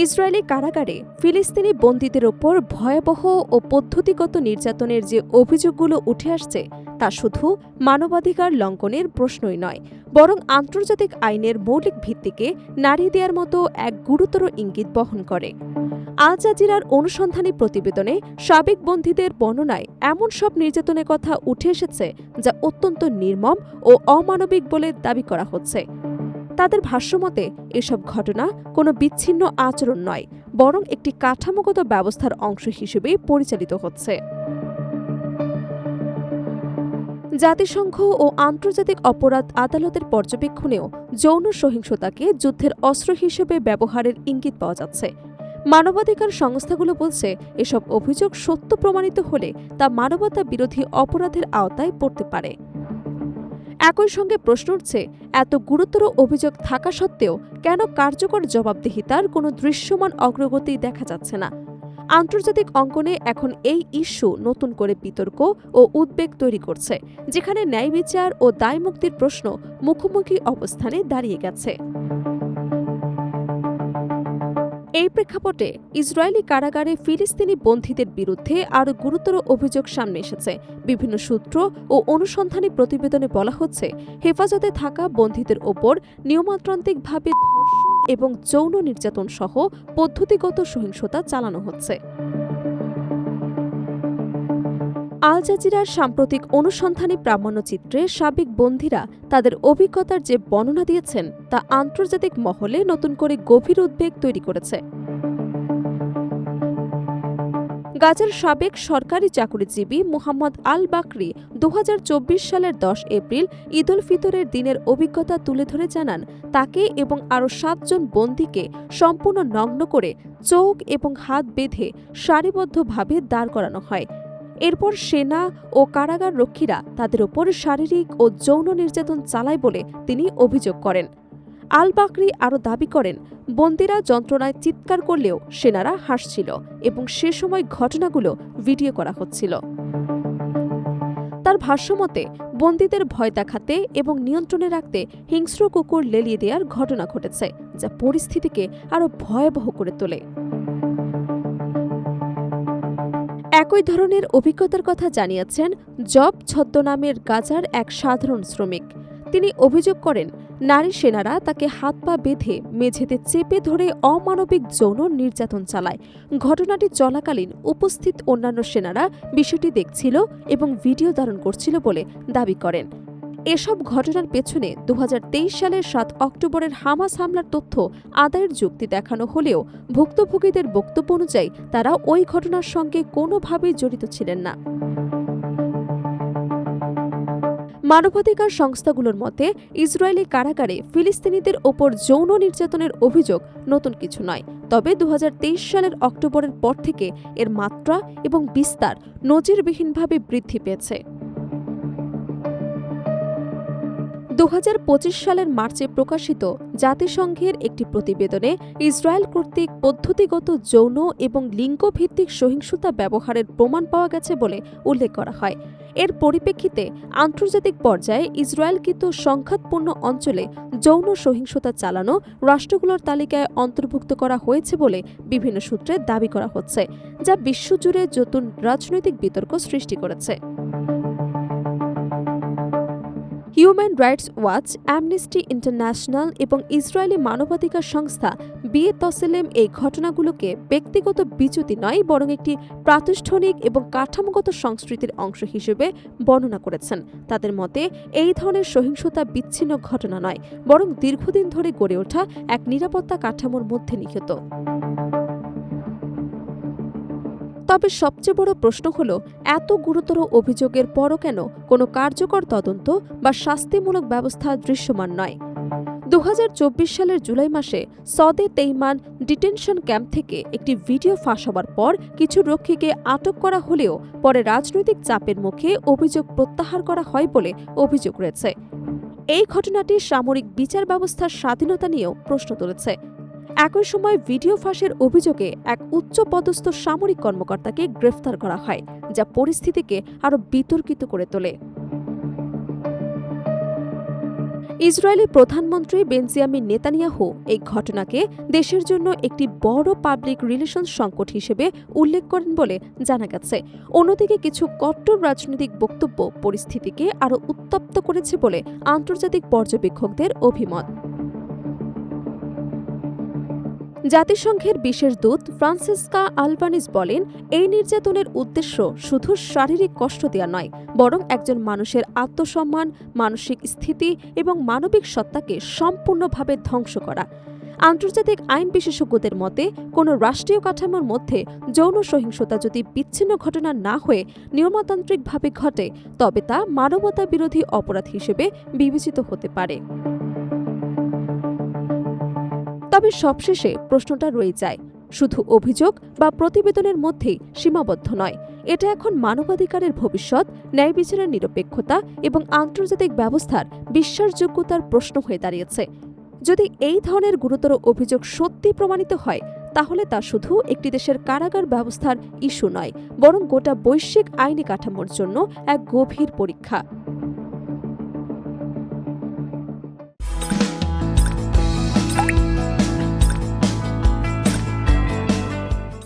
Israeli কারাগারে ফিলিস্তিনি বন্দীদের ওপর ভয়াবহ ও পদ্ধতিগত নির্যাতনের যে অভিযোগগুলো উঠে আসছে তা শুধু মানবাধিকার লঙ্ঘনের প্রশ্নই নয়, বরং আন্তর্জাতিক আইনের মৌলিক ভিত্তিকে নাড়িয়ে দেওয়ার মতো এক গুরুতর ইঙ্গিত বহন করে। আল জাজিরার অনুসন্ধানী প্রতিবেদনে সাবেক বন্দীদের বর্ণনায় এমন সব নির্যাতনের কথা উঠে এসেছে যা অত্যন্ত নির্মম ও অমানবিক বলে দাবি করা হচ্ছে। তাদের ভাষ্যমতে এসব ঘটনা কোনো বিচ্ছিন্ন আচরণ নয়, বরং একটি কাঠামোগত ব্যবস্থার অংশ হিসেবে পরিচালিত হচ্ছে। জাতিসংঘ ও আন্তর্জাতিক অপরাধ আদালতের পর্যবেক্ষণেও যৌন সহিংসতাকে যুদ্ধের অস্ত্র হিসেবে ব্যবহারের ইঙ্গিত পাওয়া যাচ্ছে। মানবাধিকার সংস্থাগুলো বলছে, এসব অভিযোগ সত্য প্রমাণিত হলে তা মানবতা বিরোধী অপরাধের আওতায় পড়তে পারে। একই সঙ্গে প্রশ্ন উঠছে, এত গুরুতর অভিযোগ থাকা সত্ত্বেও কেন কার্যকর জবাবদিহিতার কোনো দৃশ্যমান অগ্রগতি দেখা যাচ্ছে না। আন্তর্জাতিক অঙ্গনে এখন এই ইস্যু নতুন করে বিতর্ক ও উদ্বেগ তৈরি করছে, যেখানে ন্যায় বিচার ও দায়মুক্তির প্রশ্ন মুখোমুখি অবস্থানে দাঁড়িয়ে গেছে। এই প্রেক্ষাপটে ইসরায়েলি কারাগারে ফিলিস্তিনি বন্দীদের বিরুদ্ধে আরও গুরুতর অভিযোগ সামনে এসেছে। বিভিন্ন সূত্র ও অনুসন্ধানী প্রতিবেদনে বলা হচ্ছে, হেফাজতে থাকা বন্দীদের ওপর নিয়মতান্ত্রিকভাবে ধর্ষণ এবং যৌন নির্যাতন সহ পদ্ধতিগত সহিংসতা চালানো হচ্ছে। আল জাজিরার সাম্প্রতিক অনুসন্ধানী প্রামাণ্যচিত্রে সাবেক বন্দীরা তাদের অভিজ্ঞতার যে বর্ণনা দিয়েছেন তা আন্তর্জাতিক মহলে নতুন করে গভীর উদ্বেগ তৈরি করেছে। গাজার সাবেক সরকারি চাকুরিজীবী মুহাম্মদ আল বাকরি 2024 সালের 10 এপ্রিল ঈদ উল ফিতরের দিনের অভিজ্ঞতা তুলে ধরে জানান, তাকে এবং আরও 7 জন বন্দীকে সম্পূর্ণ নগ্ন করে চোখ এবং হাত বেঁধে সারিবদ্ধভাবে দাঁড় করানো হয়। এরপর সেনা ও কারাগার রক্ষীরা তাদের ওপর শারীরিক ও যৌন নির্যাতন চালায় বলে তিনি অভিযোগ করেন। আল বাকরি আরও দাবি করেন, বন্দীরা যন্ত্রণায় চিৎকার করলেও সেনারা হাসছিল এবং সে সময় ঘটনাগুলো ভিডিও করা হচ্ছিল। তার ভাষ্যমতে বন্দীদের ভয় দেখাতে এবং নিয়ন্ত্রণে রাখতে হিংস্র কুকুর লেলিয়ে দেওয়ার ঘটনা ঘটেছে, যা পরিস্থিতিকে আরও ভয়াবহ করে তোলে। একই ধরনের অভিজ্ঞতার কথা জানিয়েছেন জব ছদ্মনামের গাজার এক সাধারণ শ্রমিক। তিনি অভিযোগ করেন, নারী সেনারা তাকে হাত পা বেঁধে মেঝেতে চেপে ধরে অমানবিক যৌন নির্যাতন চালায়। ঘটনাটি চলাকালীন উপস্থিত অন্যান্য সেনারা বিষয়টি দেখছিল এবং ভিডিও ধারণ করছিল বলে দাবি করেন। এসব ঘটনার পেছনে 2023 সালের 7 অক্টোবরের হামাস হামলার তথ্য আদায়ের যুক্তি দেখানো হলেও ভুক্তভোগীদের বক্তব্য অনুযায়ী তারা ওই ঘটনার সঙ্গে কোনোভাবেই জড়িত ছিলেন না। মানবাধিকার সংস্থাগুলোর মতে, ইসরায়েলি কারাগারে ফিলিস্তিনিদের ওপর যৌন নির্যাতনের অভিযোগ নতুন কিছু নয়, তবে 2023 সালের অক্টোবরের পর থেকে এর মাত্রা এবং বিস্তার নজিরবিহীনভাবে বৃদ্ধি পেয়েছে। 2025 সালের মার্চে প্রকাশিত জাতিসংঘের একটি প্রতিবেদনে ইসরায়েল কর্তৃক পদ্ধতিগত যৌন এবং লিঙ্গভিত্তিক সহিংসতা ব্যবহারের প্রমাণ পাওয়া গেছে বলে উল্লেখ করা হয়। এর পরিপ্রেক্ষিতে আন্তর্জাতিক পর্যায়ে ইসরায়েলকৃত সংঘাতপূর্ণ অঞ্চলে যৌন সহিংসতা চালানো রাষ্ট্রগুলোর তালিকায় অন্তর্ভুক্ত করা হয়েছে বলে বিভিন্ন সূত্রে দাবি করা হচ্ছে, যা বিশ্বজুড়ে নতুন রাজনৈতিক বিতর্ক সৃষ্টি করেছে। Human rights watch, amnesty international এবং ইসরায়েলি মানবাধিকার সংস্থা বিএতসেলেম এই ঘটনাগুলোকে ব্যক্তিগত বিচ্যুতি নয়, বরং একটি প্রাতিষ্ঠানিক এবং কাঠামোগত সংস্কৃতির অংশ হিসেবে বর্ণনা করেছেন। তাদের মতে, এই ধরনের সহিংসতা বিচ্ছিন্ন ঘটনা নয়, বরং দীর্ঘদিন ধরে গড়ে ওঠা এক নিরাপত্তা কাঠামোর মধ্যে নিহিত। তবে সবচেয়ে বড় প্রশ্ন হল, এত গুরুতর অভিযোগের পরও কেন কোনো কার্যকর তদন্ত বা শাস্তিমূলক ব্যবস্থা দৃশ্যমান নয়। 2024 সালের জুলাই মাসে সদে তেইমান ডিটেনশন ক্যাম্প থেকে একটি ভিডিও ফাঁস হওয়ার পর কিছু রক্ষীকে আটক করা হলেও পরে রাজনৈতিক চাপের মুখে অভিযোগ প্রত্যাহার করা হয় বলে অভিযোগ রয়েছে। এই ঘটনাটি সামরিক বিচার ব্যবস্থার স্বাধীনতা নিয়েও প্রশ্ন তুলেছে। একই সময় ভিডিও ফাঁসের অভিযোগে এক উচ্চপদস্থ সামরিক কর্মকর্তাকে গ্রেফতার করা হয়, যা পরিস্থিতিকে আরও বিতর্কিত করে তোলে। ইসরায়েলি প্রধানমন্ত্রী বেঞ্জামিন নেতানিয়াহু এই ঘটনাকে দেশের জন্য একটি বড় পাবলিক রিলেশনস সংকট হিসেবে উল্লেখ করেন বলে জানা গেছে। অন্যদিকে কিছু কট্টর রাজনৈতিক বক্তব্য পরিস্থিতিকে আরও উত্তপ্ত করেছে বলে আন্তর্জাতিক পর্যবেক্ষকদের অভিমত। জাতিসংঘের বিশেষ দূত ফ্রান্সিসকা আলবানিজ বলেন, এই নির্যাতনের উদ্দেশ্য শুধু শারীরিক কষ্ট দেওয়া নয়, বরং একজন মানুষের আত্মসম্মান, মানসিক স্থিতি এবং মানবিক সত্তাকে সম্পূর্ণভাবে ধ্বংস করা। আন্তর্জাতিক আইন বিশেষজ্ঞদের মতে, কোনো রাষ্ট্রীয় কাঠামোর মধ্যে যৌন সহিংসতা যদি বিচ্ছিন্ন ঘটনা না হয়ে নিয়মতান্ত্রিকভাবে ঘটে, তবে তা মানবতা বিরোধী অপরাধ হিসেবে বিবেচিত হতে পারে। তবে সবশেষে প্রশ্নটা রয়ে যায়, শুধু অভিযোগ বা প্রতিবেদনের মধ্যেই সীমাবদ্ধ নয়। এটা এখন মানবাধিকারের ভবিষ্যৎ, ন্যায় বিচারের নিরপেক্ষতা এবং আন্তর্জাতিক ব্যবস্থার বিশ্বাসযোগ্যতার প্রশ্ন হয়ে দাঁড়িয়েছে। যদি এই ধরনের গুরুতর অভিযোগ সত্যি প্রমাণিত হয়, তাহলে তা শুধু একটি দেশের কারাগার ব্যবস্থার ইস্যু নয়, বরং গোটা বৈশ্বিক আইনি কাঠামোর জন্য এক গভীর পরীক্ষা।